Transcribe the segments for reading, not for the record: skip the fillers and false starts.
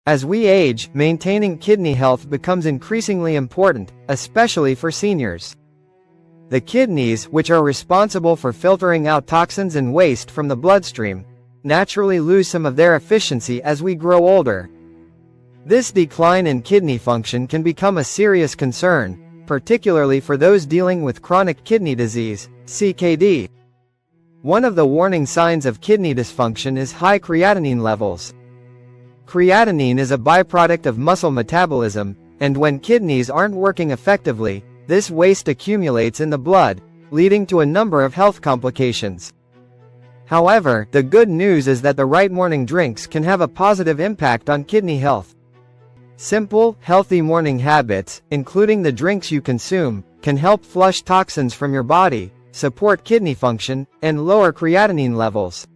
As we age, maintaining kidney health becomes increasingly important, especially for seniors. The kidneys, which are responsible for filtering out toxins and waste from the bloodstream, naturally lose some of their efficiency as we grow older. This decline in kidney function can become a serious concern, particularly for those dealing with chronic kidney disease, CKD. One of the warning signs of kidney dysfunction is high creatinine levels. Creatinine is a byproduct of muscle metabolism, and when kidneys aren't working effectively, this waste accumulates in the blood, leading to a number of health complications. However, the good news is that the right morning drinks can have a positive impact on kidney health. Simple, healthy morning habits, including the drinks you consume, can help flush toxins from your body, support kidney function, and lower creatinine levels.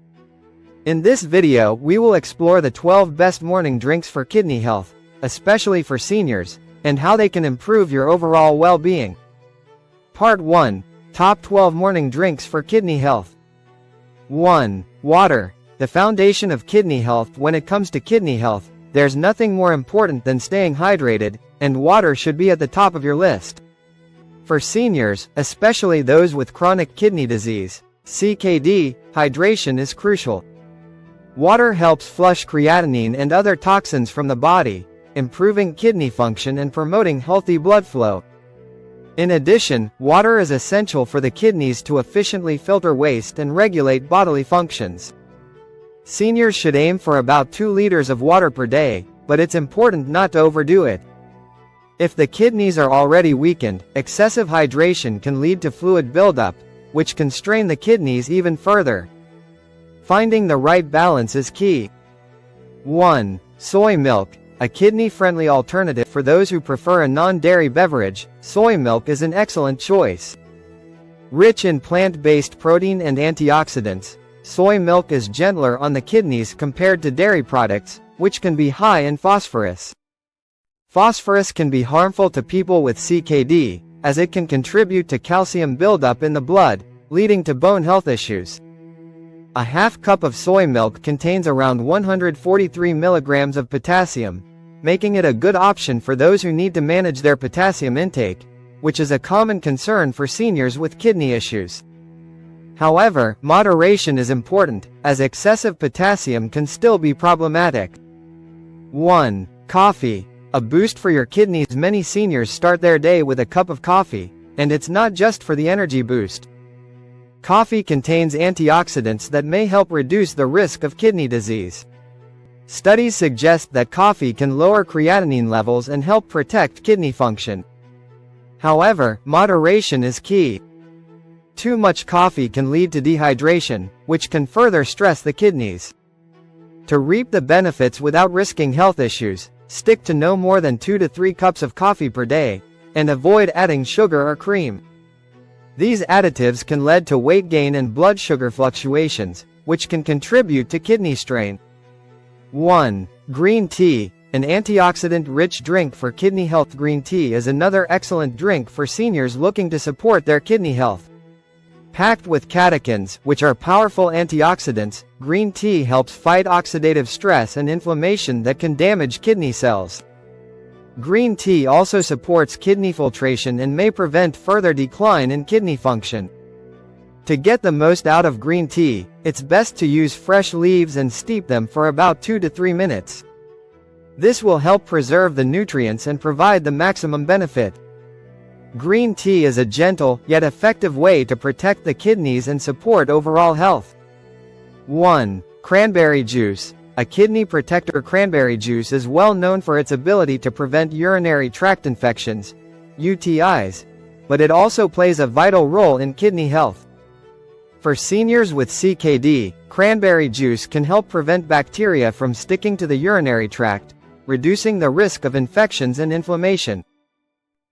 In this video, we will explore the 12 best morning drinks for kidney health, especially for seniors, and how they can improve your overall well-being. Part 1. Top 12 morning drinks for kidney health. 1. Water. The foundation of kidney health. When it comes to kidney health, there's nothing more important than staying hydrated, and water should be at the top of your list. For seniors, especially those with chronic kidney disease, CKD, hydration is crucial. Water helps flush creatinine and other toxins from the body, improving kidney function and promoting healthy blood flow. In addition, water is essential for the kidneys to efficiently filter waste and regulate bodily functions. Seniors should aim for about 2 liters of water per day, but it's important not to overdo it. If the kidneys are already weakened, excessive hydration can lead to fluid buildup, which can strain the kidneys even further. Finding the right balance is key. 1. Soy milk. A kidney-friendly alternative for those who prefer a non-dairy beverage, soy milk is an excellent choice. Rich in plant-based protein and antioxidants, soy milk is gentler on the kidneys compared to dairy products, which can be high in phosphorus. Phosphorus can be harmful to people with CKD, as it can contribute to calcium buildup in the blood, leading to bone health issues. A half cup of soy milk contains around 143 milligrams of potassium, making it a good option for those who need to manage their potassium intake, which is a common concern for seniors with kidney issues. However, moderation is important, as excessive potassium can still be problematic. 1. Coffee. A boost for your kidneys. Many seniors start their day with a cup of coffee, and it's not just for the energy boost. Coffee contains antioxidants that may help reduce the risk of kidney disease. Studies suggest that coffee can lower creatinine levels and help protect kidney function. However, moderation is key. Too much coffee can lead to dehydration, which can further stress the kidneys. To reap the benefits without risking health issues, stick to no more than 2 to 3 cups of coffee per day, and avoid adding sugar or cream. These additives can lead to weight gain and blood sugar fluctuations, which can contribute to kidney strain. 1. Green tea. An antioxidant-rich drink for kidney health. Green tea is another excellent drink for seniors looking to support their kidney health. Packed with catechins, which are powerful antioxidants, green tea helps fight oxidative stress and inflammation that can damage kidney cells. Green tea also supports kidney filtration and may prevent further decline in kidney function. To get the most out of green tea, it's best to use fresh leaves and steep them for about 2 to 3 minutes. This will help preserve the nutrients and provide the maximum benefit. Green tea is a gentle, yet effective way to protect the kidneys and support overall health. 1. Cranberry juice. A kidney protector. Cranberry juice is well known for its ability to prevent urinary tract infections, UTIs, but it also plays a vital role in kidney health. For seniors with CKD, cranberry juice can help prevent bacteria from sticking to the urinary tract, reducing the risk of infections and inflammation.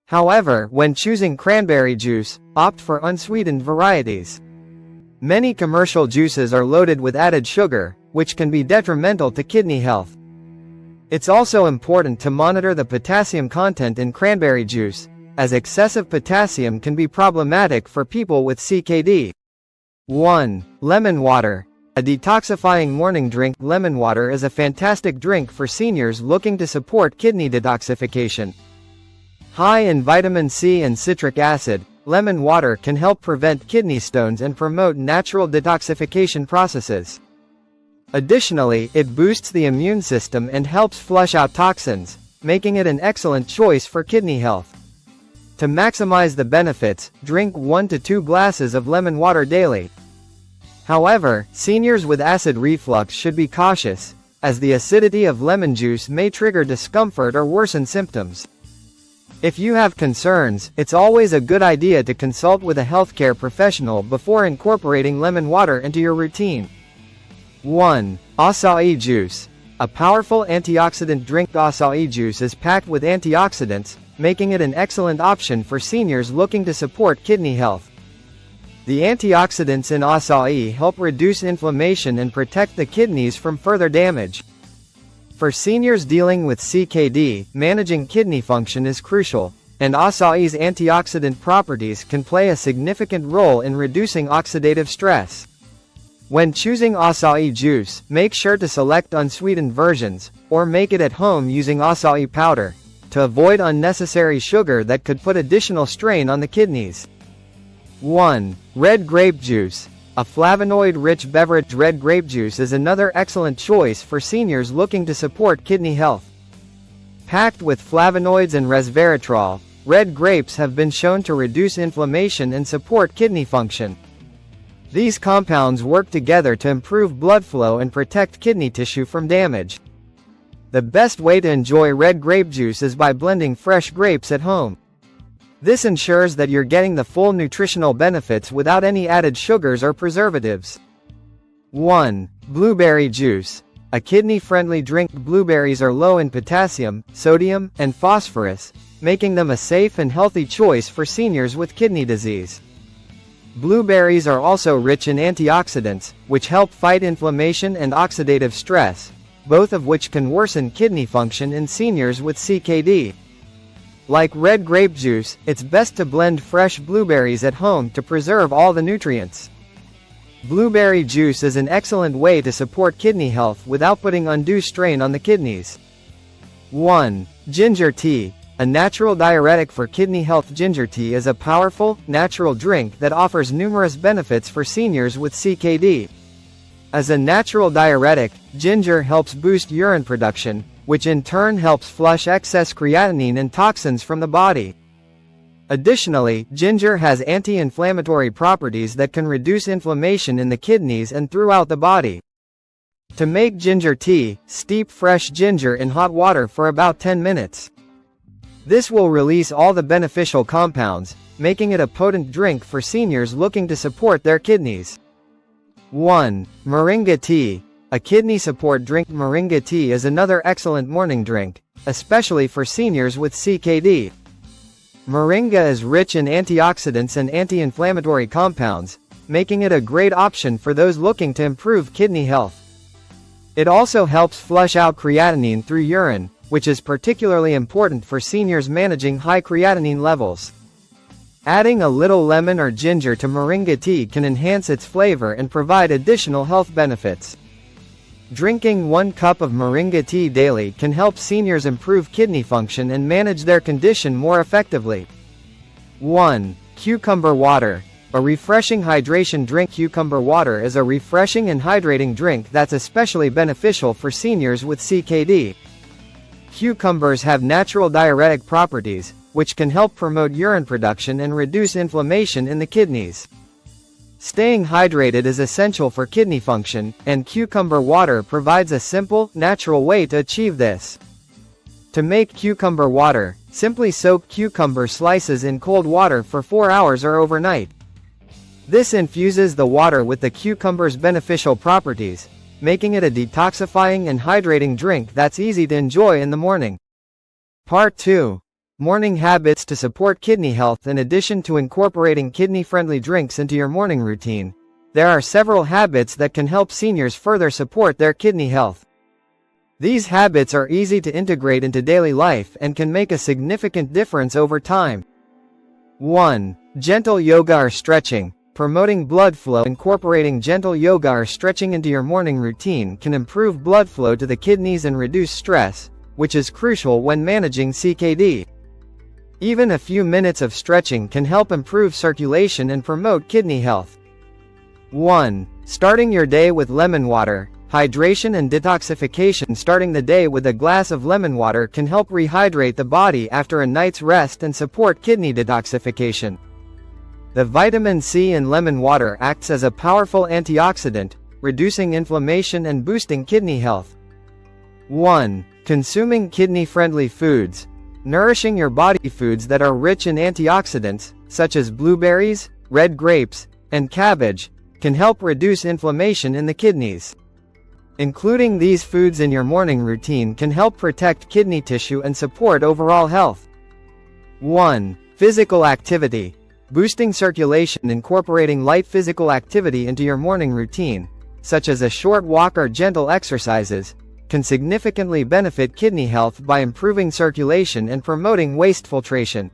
However, when choosing cranberry juice, opt for unsweetened varieties. Many commercial juices are loaded with added sugar, which can be detrimental to kidney health. It's also important to monitor the potassium content in cranberry juice, as excessive potassium can be problematic for people with CKD. 1. Lemon water. A detoxifying morning drink. Lemon water is a fantastic drink for seniors looking to support kidney detoxification. High in vitamin C and citric acid, lemon water can help prevent kidney stones and promote natural detoxification processes. Additionally, it boosts the immune system and helps flush out toxins, making it an excellent choice for kidney health. To maximize the benefits, drink 1 to 2 glasses of lemon water daily. However, seniors with acid reflux should be cautious, as the acidity of lemon juice may trigger discomfort or worsen symptoms. If you have concerns, it's always a good idea to consult with a healthcare professional before incorporating lemon water into your routine. 1. Acai juice. A powerful antioxidant drink. Acai juice is packed with antioxidants, making it an excellent option for seniors looking to support kidney health. The antioxidants in acai help reduce inflammation and protect the kidneys from further damage. For seniors dealing with CKD, managing kidney function is crucial, and acai's antioxidant properties can play a significant role in reducing oxidative stress. When choosing acai juice, make sure to select unsweetened versions, or make it at home using acai powder, to avoid unnecessary sugar that could put additional strain on the kidneys. 1. Red grape juice. A flavonoid-rich beverage. Red grape juice is another excellent choice for seniors looking to support kidney health. Packed with flavonoids and resveratrol, red grapes have been shown to reduce inflammation and support kidney function. These compounds work together to improve blood flow and protect kidney tissue from damage. The best way to enjoy red grape juice is by blending fresh grapes at home. This ensures that you're getting the full nutritional benefits without any added sugars or preservatives. 1. Blueberry juice. A kidney-friendly drink. Blueberries are low in potassium, sodium, and phosphorus, making them a safe and healthy choice for seniors with kidney disease. Blueberries are also rich in antioxidants, which help fight inflammation and oxidative stress, both of which can worsen kidney function in seniors with CKD. Like red grape juice, it's best to blend fresh blueberries at home to preserve all the nutrients. Blueberry juice is an excellent way to support kidney health without putting undue strain on the kidneys. 1. Ginger tea. A natural diuretic for kidney health. Ginger tea is a powerful, natural drink that offers numerous benefits for seniors with CKD. As a natural diuretic, ginger helps boost urine production, which in turn helps flush excess creatinine and toxins from the body. Additionally, ginger has anti-inflammatory properties that can reduce inflammation in the kidneys and throughout the body. To make ginger tea, steep fresh ginger in hot water for about 10 minutes. This will release all the beneficial compounds, making it a potent drink for seniors looking to support their kidneys. 1. Moringa tea. A kidney support drink. Moringa tea is another excellent morning drink, especially for seniors with CKD. Moringa is rich in antioxidants and anti-inflammatory compounds, making it a great option for those looking to improve kidney health. It also helps flush out creatinine through urine, which is particularly important for seniors managing high creatinine levels. Adding a little lemon or ginger to moringa tea can enhance its flavor and provide additional health benefits. Drinking 1 cup of moringa tea daily can help seniors improve kidney function and manage their condition more effectively. 1. Cucumber water. A refreshing hydration drink. Cucumber water is a refreshing and hydrating drink that's especially beneficial for seniors with CKD. Cucumbers have natural diuretic properties, which can help promote urine production and reduce inflammation in the kidneys. Staying hydrated is essential for kidney function, and cucumber water provides a simple, natural way to achieve this. To make cucumber water, simply soak cucumber slices in cold water for 4 hours or overnight. This infuses the water with the cucumber's beneficial properties, making it a detoxifying and hydrating drink that's easy to enjoy in the morning. Part 2. Morning habits to support kidney health. In addition to incorporating kidney-friendly drinks into your morning routine, there are several habits that can help seniors further support their kidney health. These habits are easy to integrate into daily life and can make a significant difference over time. 1. Gentle yoga or stretching. promoting blood flow. Incorporating gentle yoga or stretching into your morning routine can improve blood flow to the kidneys and reduce stress, which is crucial when managing CKD. Even a few minutes of stretching can help improve circulation and promote kidney health. 1. Starting your day with lemon water. Hydration and detoxification. Starting the day with a glass of lemon water can help rehydrate the body after a night's rest and support kidney detoxification. The vitamin C in lemon water acts as a powerful antioxidant, reducing inflammation and boosting kidney health. 1. Consuming kidney-friendly foods. Nourishing your body. Foods that are rich in antioxidants, such as blueberries, red grapes, and cabbage, can help reduce inflammation in the kidneys. Including these foods in your morning routine can help protect kidney tissue and support overall health. 1. Physical activity. Boosting circulation. Incorporating light physical activity into your morning routine, such as a short walk or gentle exercises, can significantly benefit kidney health by improving circulation and promoting waste filtration.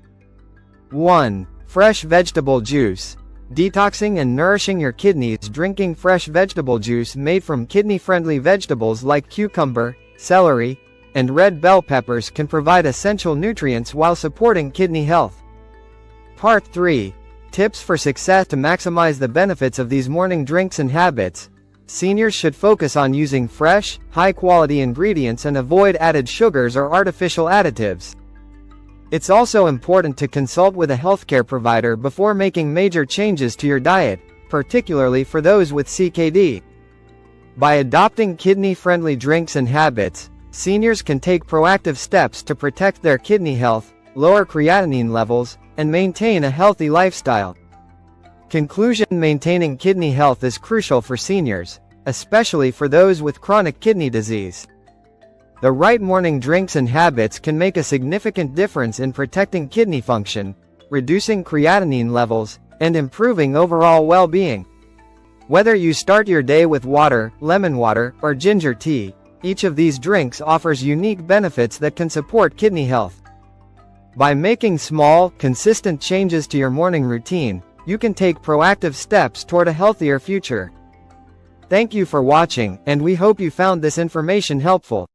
1. Fresh vegetable juice. Detoxing and nourishing your kidneys. Drinking fresh vegetable juice made from kidney-friendly vegetables like cucumber, celery, and red bell peppers can provide essential nutrients while supporting kidney health. Part 3. Tips for success. To maximize the benefits of these morning drinks and habits, seniors should focus on using fresh, high-quality ingredients and avoid added sugars or artificial additives. It's also important to consult with a healthcare provider before making major changes to your diet, particularly for those with CKD. By adopting kidney-friendly drinks and habits, seniors can take proactive steps to protect their kidney health, lower creatinine levels, and maintain a healthy lifestyle. Conclusion. Maintaining kidney health is crucial for seniors, especially for those with chronic kidney disease. The right morning drinks and habits can make a significant difference in protecting kidney function, reducing creatinine levels, and improving overall well-being. Whether you start your day with water, lemon water, or ginger tea, each of these drinks offers unique benefits that can support kidney health. By making small, consistent changes to your morning routine, you can take proactive steps toward a healthier future. Thank you for watching, and we hope you found this information helpful.